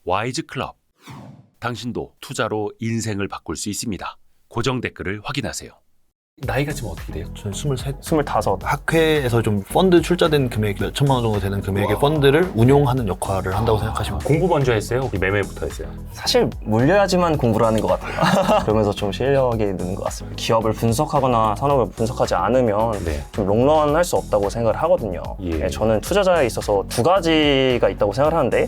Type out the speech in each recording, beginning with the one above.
와이즈 클럽. 당신도 투자로 인생을 바꿀 수 있습니다. 고정 댓글을 확인하세요. 나이가 지금 어떻게 돼요? 저는 23. 25. 학회에서 좀 펀드 출자된 금액 몇 천만 원 정도 되는 금액의 펀드를 운용하는 역할을 한다고 생각하시면 돼요. 공부 먼저 했어요? 매매부터 했어요? 사실 물려야지만 공부를 하는 것 같아요. 그러면서 좀 실력이 느는 것 같습니다. 기업을 분석하거나 산업을 분석하지 않으면 네. 좀 롱런 할 수 없다고 생각을 하거든요. 예. 네, 저는 투자자에 있어서 두 가지가 있다고 생각을 하는데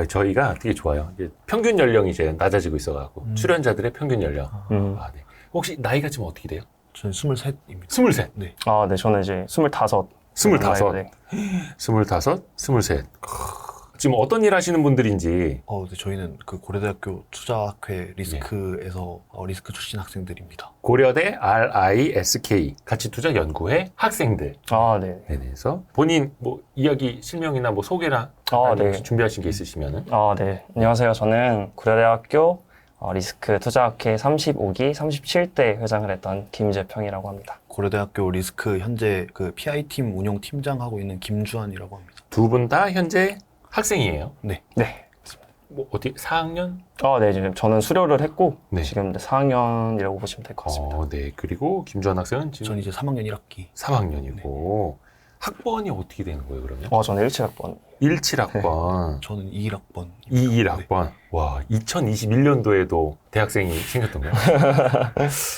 저희가 되게 좋아요. 이게 평균 연령이 이제 낮아지고 있어가지고 출연자들의 평균 연령. 네. 혹시 나이가 지금 어떻게 돼요? 저는 23입니다. 23. 네. 네, 저는 이제 25. 25. 네. 25, 23. 지금 어떤 일 하시는 분들인지. 네, 저희는 그 고려대학교 투자학회 리스크에서 리스크 출신 학생들입니다. 고려대 RISK 가치투자연구회 학생들. 네. 그래서 본인 뭐 이야기 실명이나 뭐 소개나 네. 혹시 준비하신 게 있으시면은. 네. 안녕하세요. 저는 고려대학교 리스크 투자학회 35기 37대 회장을 했던 김재평이라고 합니다. 고려대학교 리스크 현재 그 PI팀 운용팀장하고 있는 김주환이라고 합니다. 두 분 다 현재 학생이에요. 네. 네. 뭐 어디 4학년? 네. 지금 저는 수료를 했고 네. 지금 4학년이라고 보시면 될 것 같습니다. 네. 그리고 김주환 학생은 지금 전 이제 3학년 1학기. 3학년이고 학번이 어떻게 되는 거예요, 그러면? 저는 17학번. 17학번, 저는 21학번. 21학번. 와, 2021년도에도 대학생이 생겼던 거예요?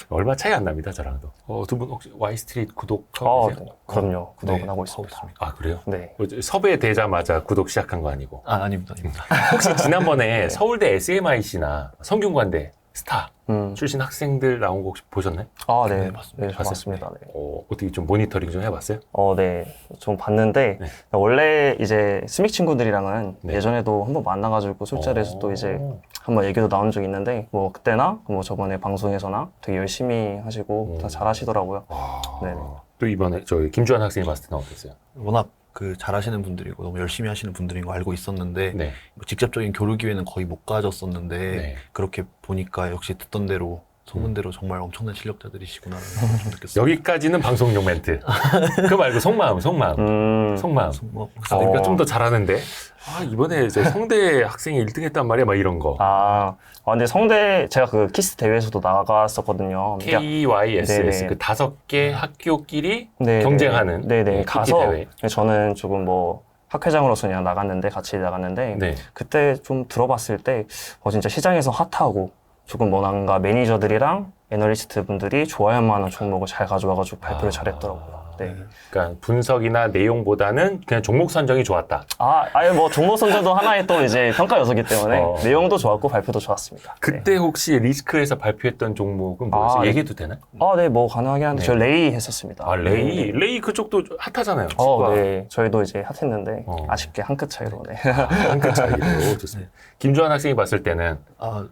얼마 차이 안 납니다, 저랑도. 두 분 혹시 와이스트리트 구독하고 계세요? 네. 그럼요. 구독은 네, 하고 있습니다. 아, 그래요? 네. 섭외되자마자 구독 시작한 거 아니고. 아닙니다. 혹시 지난번에 서울대 SMIC나 성균관대 스타 음. 출신 학생들 나온 거 혹시 보셨나요? 네. 네, 맞습니다. 네, 저 봤습니다. 네. 어떻게 좀 모니터링 좀 해봤어요? 네. 좀 봤는데, 네. 원래 이제 스믹 친구들이랑은 네. 예전에도 한번 만나가지고 술자리에서 또 이제 한번 얘기도 나온 적이 있는데, 뭐 그때나 뭐 저번에 방송에서나 되게 열심히 하시고 다 잘하시더라고요. 네네. 또 이번에 저희 김주환 학생이 봤을 때는 어땠어요? 워낙 그 잘하시는 분들이고 너무 열심히 하시는 분들인 거 알고 있었는데 네. 뭐 직접적인 교류 기회는 거의 못 가졌었는데 네. 그렇게 보니까 역시 듣던 대로 소문대로 정말 엄청난 실력자들이시구나라는 걸 좀 느꼈어요. 여기까지는 방송용 멘트. 그거 말고 속마음. 속마음. 그러니까 좀 더 잘하는데. 이번에 저 성대 학생이 1등 했단 말이야, 막 이런 거. 근데 성대, 제가 그 키스 대회에서도 나갔었거든요. KYSS, 네네. 그 5개 학교끼리 네네. 경쟁하는. 네네. PT 가서, 대회. 저는 조금 뭐, 학회장으로서 그냥 나갔는데, 같이 나갔는데, 네. 그때 좀 들어봤을 때, 진짜 시장에서 핫하고, 조금 뭔가 매니저들이랑 애널리스트 분들이 좋아할 만한 종목을 잘 가져와가지고 발표를 잘했더라고요. 네. 그러니까 분석이나 내용보다는 그냥 종목 선정이 좋았다. 뭐 종목 선정도 하나의 또 이제 평가 요소기 때문에 내용도 좋았고 발표도 좋았습니다. 그때 혹시 리스크에서 발표했던 종목은 뭐였어요? 얘기해도 되나요? 네, 뭐 가능하긴 한데 저 레이 했었습니다. 레이? 네. 레이 그쪽도 핫하잖아요. 네. 저희도 이제 핫했는데 아쉽게 한 끗 차이로. 네. 한 끗 차이로. 좋습니다. 김주환 학생이 봤을 때는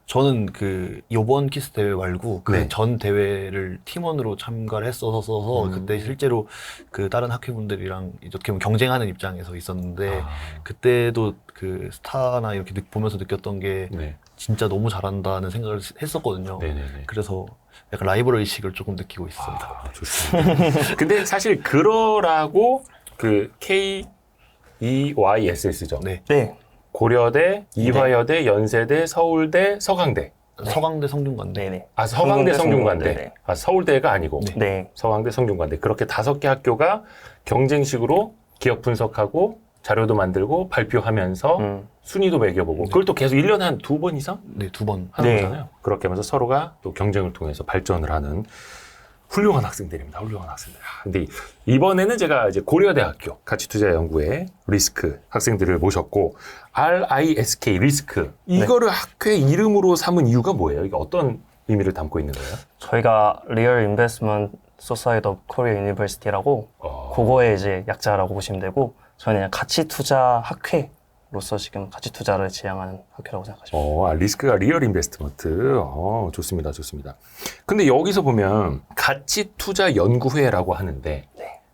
저는 그 요번 키스 대회 말고 그 네. 전 대회를 팀원으로 참가를 했어서 그때 실제로 그 다른 학회분들이랑 이렇게 경쟁하는 입장에서 있었는데 그때도 그 스타나 이렇게 보면서 느꼈던 게 네. 진짜 너무 잘한다는 생각을 했었거든요. 네네네. 그래서 약간 라이벌 의식을 조금 느끼고 있습니다. 좋습니다. 근데 사실 그러라고 그 KEYSS죠. 네. 네. 고려대, 이화여대, 연세대, 서울대, 서강대. 서강대, 성균관대. 네네. 서강대, 성균관대. 네. 서울대가 아니고. 네. 서강대, 성균관대. 그렇게 5개 학교가 경쟁식으로 기업 분석하고 자료도 만들고 발표하면서 순위도 매겨보고 그걸 또 계속 1년에 한 2번 이상? 네, 2번. 하는 거잖아요. 그렇게 하면서 서로가 또 경쟁을 통해서 발전을 하는 훌륭한 학생들입니다. 훌륭한 학생들. 근데 이번에는 제가 이제 고려대학교 가치투자연구회 리스크 학생들을 모셨고 RISK 리스크 이거를 학회 이름으로 삼은 이유가 뭐예요? 이게 어떤 의미를 담고 있는 거예요? 저희가 Real Investment Society of Korea University라고 그거의 이제 약자라고 보시면 되고 저희는 그냥 가치 투자 학회로서 지금 가치 투자를 지향하는 학회라고 생각하시면 리스크가 리얼 인베스트먼트. 좋습니다. 좋습니다. 근데 여기서 보면 가치 투자 연구회라고 하는데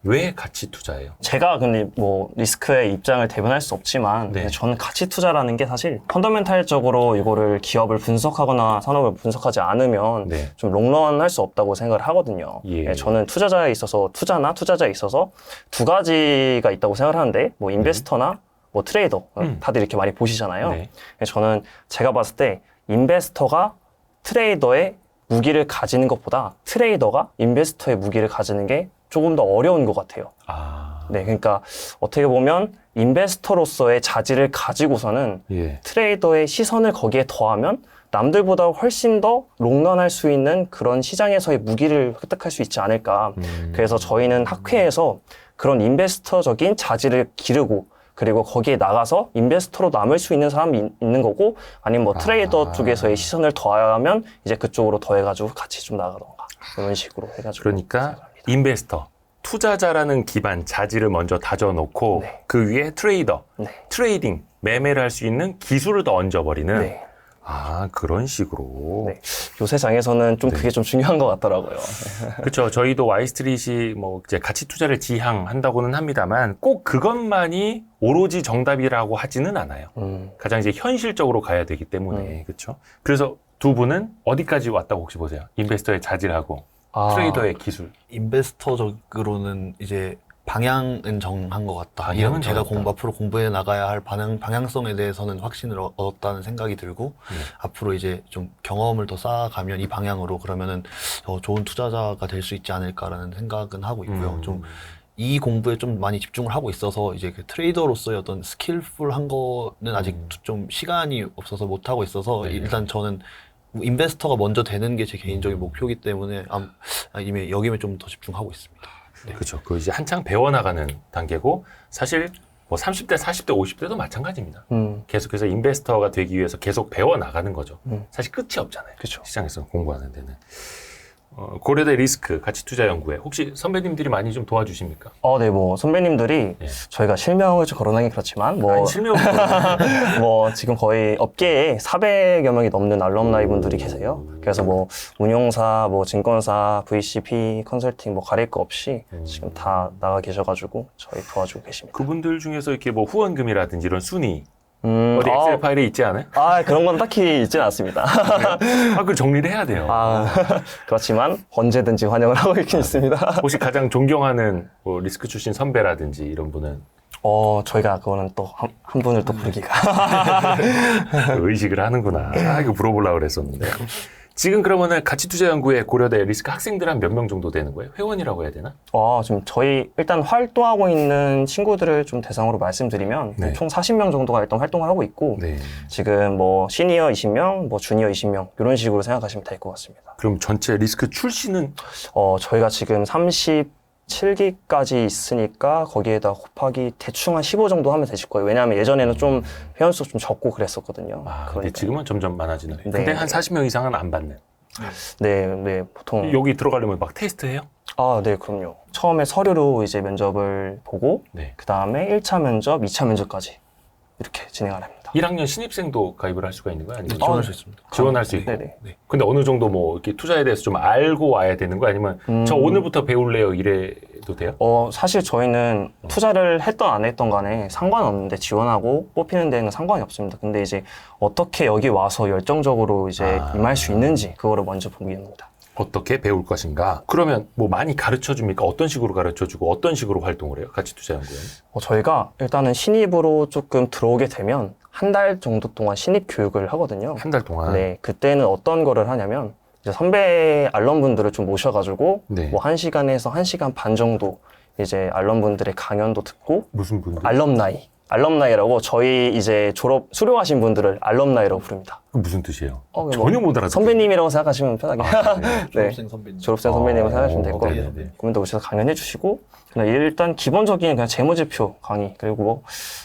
왜 가치 투자예요? 제가 근데 뭐 리스크의 입장을 대변할 수 없지만 네. 저는 가치 투자라는 게 사실 펀더멘탈적으로 이거를 기업을 분석하거나 산업을 분석하지 않으면 네. 좀 롱런 할 수 없다고 생각을 하거든요. 예. 저는 투자자에 있어서 투자자에 있어서 두 가지가 있다고 생각을 하는데 뭐 인베스터나 뭐 트레이더 다들 이렇게 많이 보시잖아요. 네. 저는 제가 봤을 때 인베스터가 트레이더의 무기를 가지는 것보다 트레이더가 인베스터의 무기를 가지는 게 조금 더 어려운 것 같아요. 아, 네, 그러니까 어떻게 보면 인베스터로서의 자질을 가지고서는 예. 트레이더의 시선을 거기에 더하면 남들보다 훨씬 더 롱런할 수 있는 그런 시장에서의 무기를 획득할 수 있지 않을까. 그래서 저희는 학회에서 그런 인베스터적인 자질을 기르고 그리고 거기에 나가서 인베스터로 남을 수 있는 사람이 있는 거고 아니면 뭐 트레이더 쪽에서의 시선을 더하면 이제 그쪽으로 더해가지고 같이 좀 나가던가 이런 식으로 해가지고 그러니까 생각합니다. 인베스터, 투자자라는 기반 자질을 먼저 다져놓고 네. 그 위에 트레이더, 네. 트레이딩, 매매를 할 수 있는 기술을 더 얹어버리는 네. 아, 그런 식으로. 네. 요새 장에서는 좀 네. 그게 좀 중요한 것 같더라고요. 그렇죠. 저희도 와이스트릿이 뭐 이제 가치 투자를 지향한다고는 합니다만 꼭 그것만이 오로지 정답이라고 하지는 않아요. 가장 이제 현실적으로 가야 되기 때문에 그렇죠. 그래서 두 분은 어디까지 왔다고 혹시 보세요? 인베스터의 자질하고 트레이더의 기술. 인베스터적으로는 이제 방향은 정한 것 같다. 방향은 제가 정했다. 앞으로 공부해 나가야 할 방향성에 대해서는 확신을 얻었다는 생각이 들고 앞으로 이제 좀 경험을 더 쌓아가면 이 방향으로 그러면은 더 좋은 투자자가 될 수 있지 않을까라는 생각은 하고 있고요. 좀 이 공부에 좀 많이 집중을 하고 있어서 이제 그 트레이더로서의 어떤 스킬풀한 거는 아직 좀 시간이 없어서 못 하고 있어서 네. 일단 저는 인베스터가 먼저 되는 게 제 개인적인 목표이기 때문에 이미 여기에 좀 더 집중하고 있습니다. 네. 그렇죠. 그 이제 한창 배워나가는 단계고 사실 뭐 30대, 40대, 50대도 마찬가지입니다. 계속해서 인베스터가 되기 위해서 계속 배워나가는 거죠. 사실 끝이 없잖아요. 그쵸. 시장에서 공부하는 데는. 고려대 리스크 가치투자연구회 혹시 선배님들이 많이 좀 도와주십니까? 네, 뭐 선배님들이 예. 저희가 실명을 좀 거론하기 그렇지만 뭐, 아니, 실명 뭐 지금 거의 업계에 400여 명이 넘는 알럼나이 분들이 계세요. 그래서 뭐 운용사, 뭐 증권사, VCP, 컨설팅 뭐 가릴 거 없이 지금 다 나가 계셔가지고 저희 도와주고 계십니다. 그분들 중에서 이렇게 뭐 후원금이라든지 이런 순위 어디 아, 엑셀 파일에 있지 않아요? 그런 건 딱히 있지는 않습니다. 그걸 정리를 해야 돼요. 그렇지만 언제든지 환영을 하고 있긴 있습니다. 혹시 가장 존경하는 뭐 리스크 출신 선배라든지 이런 분은 저희가 그거는 또 한 분을 또 부르기가. 의식을 하는구나. 이거 물어보려고 그랬었는데. 지금 그러면은 가치투자연구회 고려대 리스크 학생들 한 몇 명 정도 되는 거예요? 회원이라고 해야 되나? 지금 저희 일단 활동하고 있는 친구들을 좀 대상으로 말씀드리면 네. 총 40명 정도가 일단 활동을 하고 있고 네. 지금 뭐 시니어 20명, 뭐 주니어 20명 이런 식으로 생각하시면 될 것 같습니다. 그럼 전체 리스크 출신은 저희가 지금 37기까지 있으니까 거기에다 곱하기 대충 한 15 정도 하면 되실 거예요. 왜냐하면 예전에는 좀 회원수 좀 적고 그랬었거든요. 근데 그러니까. 지금은 점점 많아지는. 네. 근데 한 40명 이상은 안 받는. 네, 보통. 여기 들어가려면 막 테스트 해요? 네, 그럼요. 처음에 서류로 이제 면접을 보고, 네. 그 다음에 1차 면접, 2차 면접까지 이렇게 진행을 합니다. 1학년 신입생도 가입을 할 수가 있는 거야? 아니면 지원할 수 있습니다. 지원할 수 있고. 네네. 근데 어느 정도 뭐 이렇게 투자에 대해서 좀 알고 와야 되는 거 아니면 저 오늘부터 배울래요 이래도 돼요? 사실 저희는 투자를 했던 안 했던 간에 상관없는데 지원하고 뽑히는 데는 상관이 없습니다. 근데 이제 어떻게 여기 와서 열정적으로 이제 임할 수 있는지 그거를 먼저 보기입니다. 어떻게 배울 것인가? 그러면 뭐 많이 가르쳐 줍니까? 어떤 식으로 가르쳐 주고 어떤 식으로 활동을 해요? 가치투자연구원. 저희가 일단은 신입으로 조금 들어오게 되면 한 달 정도 동안 신입 교육을 하거든요. 한 달 동안. 네, 그때는 어떤 거를 하냐면 이제 선배 알럼분들을 좀 모셔가지고 네. 뭐 1시간에서 1시간 반 정도 이제 알럼분들의 강연도 듣고 무슨 분들? 알럼나이라고 저희 이제 수료하신 분들을 알럼나이라고 부릅니다. 그 무슨 뜻이에요? 뭐 전혀 못 알아듣겠어요. 선배님이라고 생각하시면 편하게. 네. 졸업생 선배님. 졸업생 선배님이라고 생각하시면 될 네, 거예요. 네. 그분들 오셔서 강연해 주시고 그냥 일단 기본적인 그냥 재무제표 강의 그리고 뭐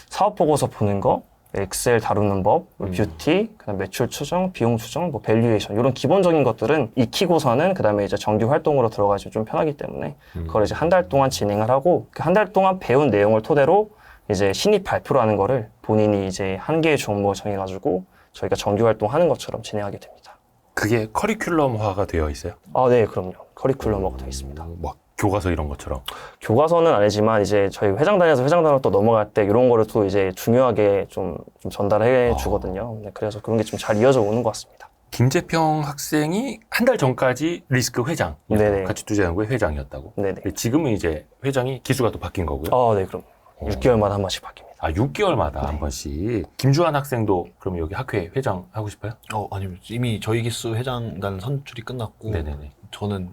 사업보고서 보는 거 엑셀 다루는 법, 뷰티, 그다음 매출 추정, 비용 추정, 뭐 밸류에이션 이런 기본적인 것들은 익히고서는 그다음에 이제 정규 활동으로 들어가시면 좀 편하기 때문에 그걸 이제 한 달 동안 진행을 하고 그 한 달 동안 배운 내용을 토대로 이제 신입 발표라는 거를 본인이 이제 한 개의 종목을 정해가지고 저희가 정규 활동하는 것처럼 진행하게 됩니다. 그게 커리큘럼화가 되어 있어요? 네, 그럼요. 커리큘럼화가 되어 있습니다. 막 교과서 이런 것처럼. 교과서는 아니지만 이제 저희 회장단에서 회장단으로 또 넘어갈 때 이런 거를 또 이제 중요하게 좀 전달해 주거든요. 네, 그래서 그런 게 좀 잘 이어져 오는 것 같습니다. 김재평 학생이 한 달 전까지 리스크 회장, 네네. 가치투자연구회 회장이었다고. 네네. 근데 지금은 이제 회장이 기수가 또 바뀐 거고요. 네, 그럼 6개월마다 한 번씩 바뀝니다. 6개월마다 한 번씩. 김주환 학생도 그럼 여기 학회 회장 하고 싶어요? 아니요. 이미 저희 기수 회장단 선출이 끝났고 네네네. 저는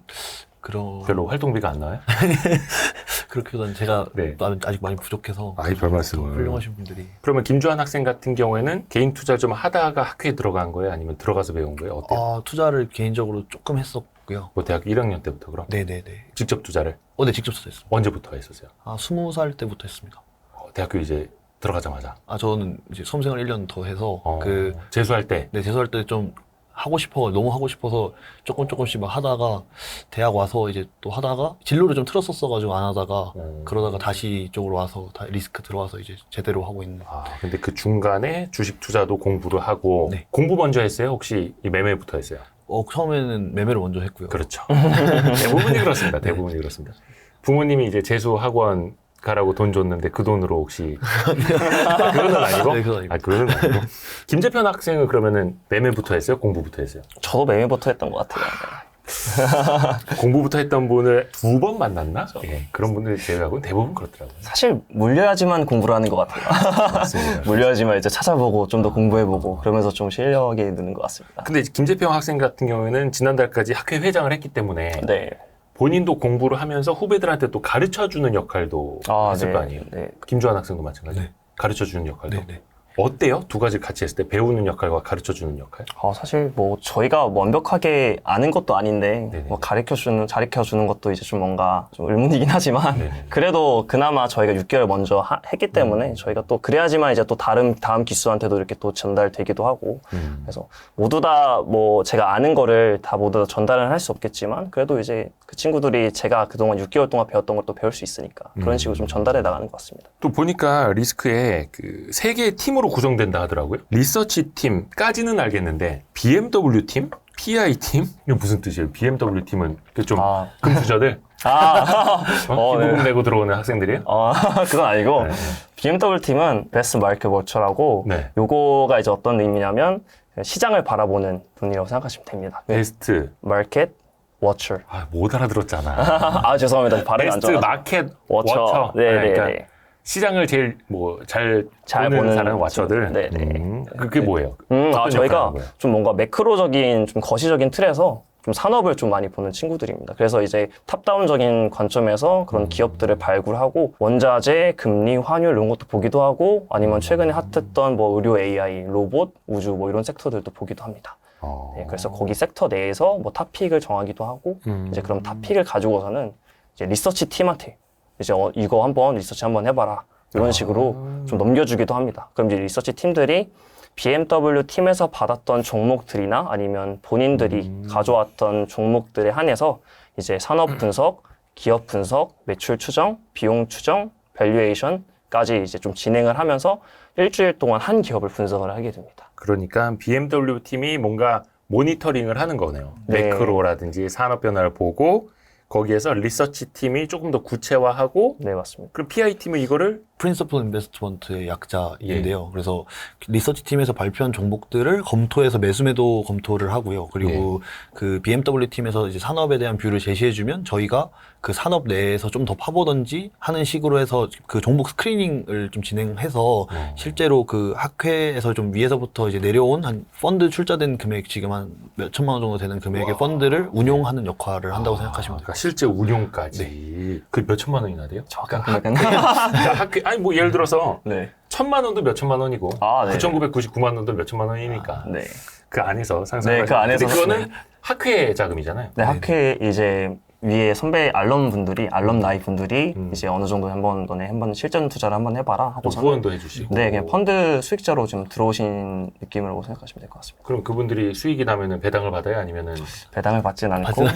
그런 별로 활동비가 안 나와요? 그렇게보다는 제가 네. 아직 많이 부족해서 아이, 별 말씀을. 훌륭하신 분들이 그러면 김주환 학생 같은 경우에는 개인 투자를 좀 하다가 학회에 들어간 거예요? 아니면 들어가서 배운 거예요? 어때요? 투자를 개인적으로 조금 했었고요. 뭐 대학교 1학년 때부터 그럼? 네네네. 직접 투자를? 네, 직접 투자했습니다. 언제부터 했었어요? 20살 때부터 했습니다. 대학교 이제 들어가자마자? 저는 이제 수험생활 1년 더 해서 재수할 때? 네, 재수할 때 좀 너무 하고 싶어서 조금씩 막 하다가 대학 와서 이제 또 하다가 진로를 좀 틀었었어가지고 안 하다가 그러다가 다시 이쪽으로 와서 리스크 들어와서 이제 제대로 하고 있는. 근데 그 중간에 주식 투자도 공부를 하고 네. 공부 먼저 했어요? 혹시 이 매매부터 했어요? 처음에는 매매를 먼저 했고요. 그렇죠. 대부분이 그렇습니다. 대부분이 그렇습니다. 부모님이 이제 재수 학원 가라고 돈 줬는데 그 돈으로 혹시 그거는 아니고? 네, 그건 아니고. 그거는 아니고. 김재편 학생은 그러면은 매매부터 했어요? 공부부터 했어요? 저도 매매부터 했던 것 같아요. 공부부터 했던 분을 2번 만났나? 예, 그런 분들 제외하고는 대부분 그렇더라고요. 사실 물려야지만 공부를 하는 것 같아요. 맞습니다. 물려야지만 이제 찾아보고 좀 더 공부해보고 그러면서 좀 실력이 느는 것 같습니다. 근데 김재평 학생 같은 경우에는 지난달까지 학회 회장을 했기 때문에 네. 본인도 공부를 하면서 후배들한테 또 가르쳐주는 역할도 했을 거 아니에요? 네. 김주환 학생도 마찬가지. 네. 가르쳐주는 역할도. 네네. 어때요? 두 가지 같이 했을 때 배우는 역할과 가르쳐주는 역할? 사실 뭐 저희가 완벽하게 아는 것도 아닌데 네네. 뭐 가르쳐주는 것도 이제 좀 뭔가 좀 의문이긴 하지만 네네. 그래도 그나마 저희가 6개월 먼저 했기 때문에 저희가 또 그래야지만 이제 또 다음 기수한테도 이렇게 또 전달되기도 하고 그래서 모두 다 뭐 제가 아는 거를 다 모두 다 전달은 할 수 없겠지만 그래도 이제 그 친구들이 제가 그동안 6개월 동안 배웠던 걸 또 배울 수 있으니까 그런 식으로 좀 전달해 나가는 것 같습니다. 또 보니까 리스크에 그 3개의 팀으로 구성된다 하더라고요. 리서치 팀까지는 알겠는데 BMW 팀? PI 팀? 이게 무슨 뜻이에요? BMW 팀은 좀 금투자들? 기부금 네. 내고 들어오는 학생들이에요? 그건 아니고 네. BMW 팀은 베스트 마켓 워처라고 네. 요거가 이제 어떤 의미냐면 시장을 바라보는 분이라고 생각하시면 됩니다. 베스트 마켓 워처. 못 알아들었잖아. 죄송합니다. 발음이 안 베스트 좋아서. 마켓 워처. 워처. 네네네. 그러니까 시장을 제일 잘 보는 사람 와처들. 네네. 그게 뭐예요? 어떤 역할을 저희가 하는 거예요? 좀 뭔가 매크로적인 좀 거시적인 틀에서 좀 산업을 좀 많이 보는 친구들입니다. 그래서 이제 탑다운적인 관점에서 그런 기업들을 발굴하고 원자재, 금리, 환율 이런 것도 보기도 하고 아니면 최근에 핫했던 뭐 의료 AI, 로봇, 우주 뭐 이런 섹터들도 보기도 합니다. 네, 그래서 거기 섹터 내에서 뭐 탑픽을 정하기도 하고 이제 그럼 탑픽을 가지고서는 이제 리서치 팀한테 이제 이거 한번 리서치 한번 해봐라 이런 식으로 좀 넘겨주기도 합니다. 그럼 이제 리서치 팀들이 BMW 팀에서 받았던 종목들이나 아니면 본인들이 가져왔던 종목들에 한해서 이제 산업 분석, 기업 분석, 매출 추정, 비용 추정, 밸류에이션까지 이제 좀 진행을 하면서 일주일 동안 한 기업을 분석을 하게 됩니다. 그러니까 BMW 팀이 뭔가 모니터링을 하는 거네요. 네. 매크로라든지 산업 변화를 보고 거기에서 리서치 팀이 조금 더 구체화하고 네, 맞습니다. 그럼 PI 팀은 이거를 프린시플 인베스트먼트의 약자인데요. 그래서 리서치 팀에서 발표한 종목들을 검토해서 매수매도 검토를 하고요. 그리고 그 BMW 팀에서 이제 산업에 대한 뷰를 제시해주면 저희가 그 산업 내에서 좀 더 파보던지 하는 식으로 해서 그 종목 스크리닝을 좀 진행해서 실제로 그 학회에서 좀 위에서부터 이제 내려온 한 펀드 출자된 금액 지금 한 몇 천만 원 정도 되는 금액의 펀드를 운용하는 역할을 한다고 생각하시면 돼요. 그러니까 실제 운용까지 그 몇 천만 원이나 돼요? 정확한 그러니까 학회 아니 뭐 예를 들어서 네. 1,000만 원도 몇 천만 원이고 네. 9,999만 원도 몇 천만 원이니까 네. 그 안에서 상상을 네, 그 안에서 그거는 학회 자금이잖아요. 네, 학회 이제 위에 선배 알럼나이 분들이 이제 어느 정도 너네 한번 실전 투자를 한번 해봐라 좀 하고서 후원도 해주시고. 네, 그냥 펀드 수익자로 좀 들어오신 느낌으로 생각하시면 될 것 같습니다. 그럼 그분들이 수익이 나면은 배당을 받아요? 아니면은 배당을 받진 않고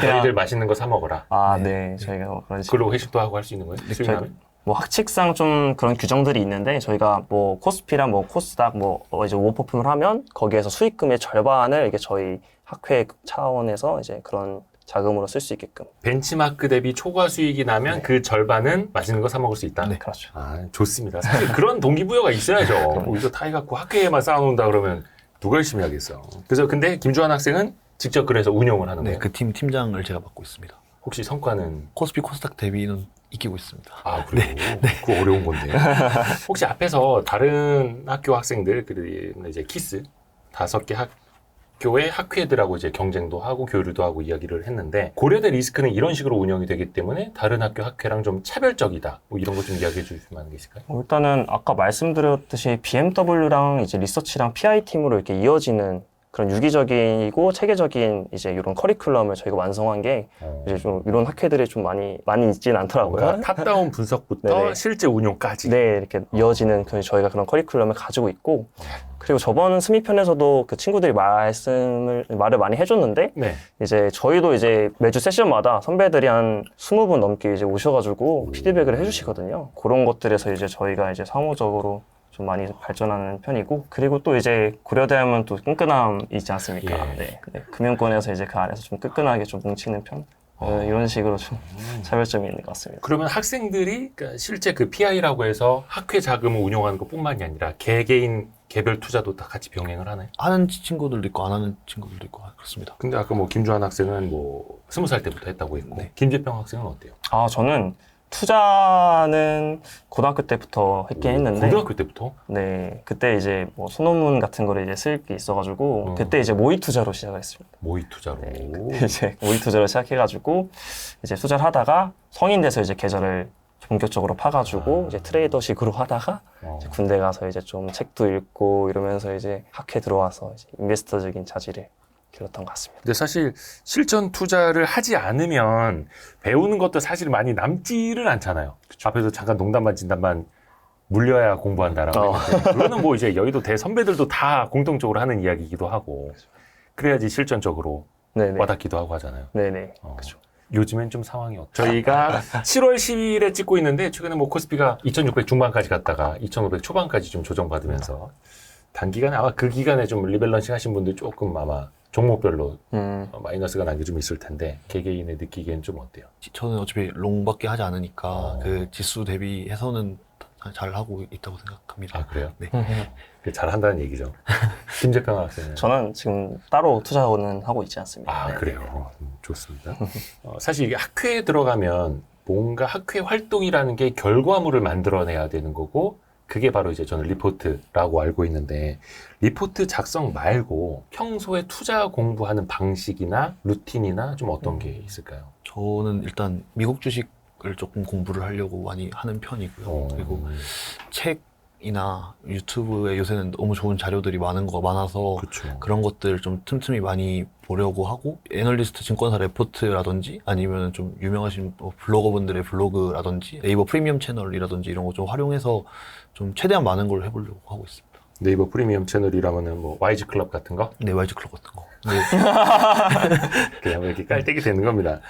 저희들 맛있는 거 사 먹어라. 네, 저희가 그런 식으로 그걸로 회식도 하고 할 수 있는 거예요? 수익 나면? 뭐 학칙상 좀 그런 규정들이 있는데 저희가 뭐 코스피랑 뭐 코스닥 뭐 이제 오버퍼폼을 하면 거기에서 수익금의 절반을 이게 저희 학회 차원에서 이제 그런 자금으로 쓸 수 있게끔. 벤치마크 대비 초과 수익이 나면 네. 그 절반은 맛있는 거 사 먹을 수 있다. 네. 그렇죠. 아, 좋습니다. 사실 그런 동기부여가 있어야죠. 뭐 이거 타이 갖고 학교에만 쌓아놓는다 그러면 누가 열심히 하겠어. 그래서 근데 김주환 학생은 직접 그래서 운영을 하는 네, 거예요. 그 팀장을 제가 맡고 있습니다. 혹시 성과는? 코스피 코스닥 대비는 이기고 있습니다. 아, 그래요? 그거 어려운 건데. 혹시 앞에서 다른 학교 학생들, 그리고 이제 키스 5개 학교의 학회들하고 이제 경쟁도 하고 교류도 하고 이야기를 했는데, 고려대 리스크는 이런 식으로 운영이 되기 때문에 다른 학교 학회랑 좀 차별적이다. 뭐 이런 거 좀 이야기해 주실 만한 게 있을까요? 일단은 아까 말씀드렸듯이 BMW랑 이제 리서치랑 PI 팀으로 이렇게 이어지는 그런 유기적이고 체계적인 이제 이런 커리큘럼을 저희가 완성한 게 이제 좀 이런 학회들이 좀 많이 있진 않더라고요. 뭔가 탑다운 분석부터 네네. 실제 운용까지. 네, 이렇게 이어지는 저희가 그런 커리큘럼을 가지고 있고, 그리고 저번 스미편에서도 그 친구들이 말을 많이 해줬는데, 네. 이제 저희도 이제 매주 세션마다 선배들이 한 20분 넘게 이제 오셔가지고 피드백을 해주시거든요. 그런 것들에서 이제 저희가 이제 상호적으로 좀 많이 발전하는 편이고, 그리고 또 이제 고려대 하면 또 끈끈함이 있지 않습니까? 예. 네. 금융권에서 이제 그 안에서 좀 끈끈하게 좀 뭉치는 편? 이런 식으로 좀 차별점이 있는 것 같습니다. 그러면 학생들이 그러니까 실제 그 PI라고 해서 학회 자금을 운용하는 것뿐만이 아니라 개개인 개별 투자도 다 같이 병행을 하나요? 하는 친구들도 있고 안 하는 친구들도 있고 그렇습니다. 근데 아까 뭐 김주환 학생은 뭐 20살 때부터 했다고 했고, 네. 김재평 학생은 어때요? 저는 투자는 고등학교 때부터 했긴 했는데, 고등학교 때부터? 네, 그때 이제 뭐 소논문 같은 거를 이제 쓸 게 있어가지고, 그때 이제 모의 투자로 시작을 했습니다. 모의 투자로. 네, 그때 이제 모의 투자로 시작해가지고, 이제 투자를 하다가 성인 돼서 이제 계좌를 본격적으로 파가지고, 이제 트레이더식으로 하다가, 이제 군대 가서 이제 좀 책도 읽고 이러면서 이제 학회 들어와서 이제 인베스터적인 자질을 길렀던 것 같습니다. 근데 사실 실전 투자를 하지 않으면 배우는 것도 사실 많이 남지를 않잖아요. 앞에서 잠깐 농담반 진담반 물려야 공부한다라고 했는데, 그거는 뭐 이제 여의도 대선배들도 다 공통적으로 하는 이야기이기도 하고, 그래야지 실전적으로 네네. 와닿기도 하고 하잖아요. 네네. 그렇죠. 요즘엔 좀 상황이 어때요? 저희가 7월 10일에 찍고 있는데, 최근에 뭐 코스피가 2600 중반까지 갔다가 2500 초반까지 좀 조정받으면서, 단기간에 아마 그 기간에 좀 리밸런싱 하신 분들 조금 아마 종목별로 마이너스가 난 게 좀 있을 텐데, 개개인의 느끼기엔 좀 어때요? 저는 어차피 롱밖에 하지 않으니까 그 지수 대비해서는 잘 하고 있다고 생각합니다. 아, 그래요? 네. 잘 한다는 얘기죠. 김재평 학생은? 저는 지금 따로 투자는 하고 있지 않습니다. 아, 네. 그래요. 좋습니다. 사실 이게 학회에 들어가면 뭔가 학회 활동이라는 게 결과물을 만들어내야 되는 거고, 그게 바로 이제 저는 리포트라고 알고 있는데, 리포트 작성 말고 평소에 투자 공부하는 방식이나 루틴이나 좀 어떤 게 있을까요? 저는 일단 미국 주식을 조금 공부를 하려고 많이 하는 편이고요. 그리고 책이나 유튜브에 요새는 너무 좋은 자료들이 많아서 그렇죠. 그런 것들 좀 틈틈이 많이 보려고 하고, 애널리스트 증권사 레포트라든지 아니면 좀 유명하신 블로거분들의 블로그라든지 네이버 프리미엄 채널이라든지 이런 거 좀 활용해서 좀 최대한 많은 걸 해보려고 하고 있습니다. 네이버 프리미엄 채널이라면은 뭐 와이즈 클럽 같은 거? 네, 와이즈 클럽 같은 거. 네. 그냥 이렇게 깔때기 되는 겁니다.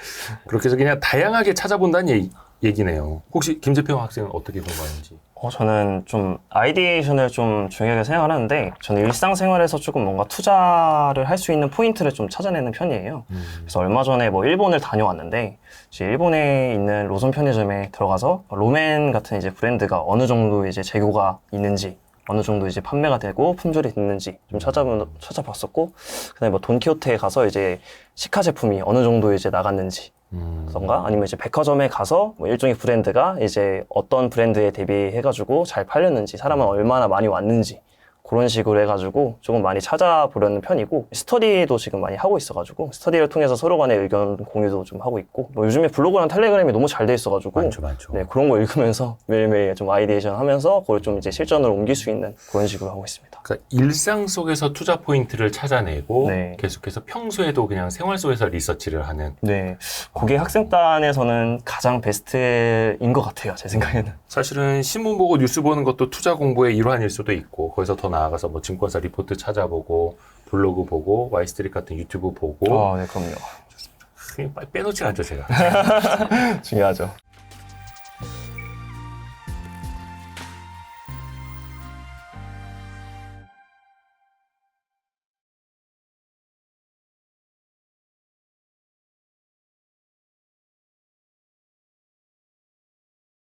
그렇게 해서 그냥 다양하게 찾아본다는 얘기네요. 혹시 김재평 학생은 어떻게 공부하는지? 저는 좀 아이디에이션을 좀 중요하게 생각을 하는데, 저는 일상생활에서 조금 뭔가 투자를 할 수 있는 포인트를 좀 찾아내는 편이에요. 그래서 얼마 전에 뭐 일본을 다녀왔는데, 이제 일본에 있는 로손 편의점에 들어가서 로맨 같은 이제 브랜드가 어느 정도 이제 재고가 있는지, 어느 정도 이제 판매가 되고 품절이 됐는지 좀 찾아봤었고, 그다음에 뭐 돈키호테에 가서 이제 시카 제품이 어느 정도 이제 나갔는지, 그런가? 아니면 이제 백화점에 가서 뭐 일종의 브랜드가 이제 어떤 브랜드에 대비해가지고 잘 팔렸는지, 사람은 얼마나 많이 왔는지, 그런 식으로 해가지고 조금 많이 찾아보려는 편이고, 스터디도 지금 많이 하고 있어가지고 스터디를 통해서 서로 간의 의견 공유도 좀 하고 있고, 뭐 요즘에 블로그랑 텔레그램이 너무 잘 돼 있어가지고 많죠. 네, 그런 거 읽으면서 매일매일 좀 아이디에이션 하면서 그걸 좀 이제 실전으로 옮길 수 있는 그런 식으로 하고 있습니다. 그러니까 일상 속에서 투자 포인트를 찾아내고 네. 계속해서 평소에도 그냥 생활 속에서 리서치를 하는. 네, 그게 학생단에서는 가장 베스트인 것 같아요, 제 생각에는. 사실은 신문 보고 뉴스 보는 것도 투자 공부의 일환일 수도 있고, 거기서 더 나아가서 뭐 증권사 리포트 찾아보고, 블로그 보고, 와이스트릿 같은 유튜브 보고. 네, 그럼요. 그냥 빼놓지 않죠, 제가. 중요하죠.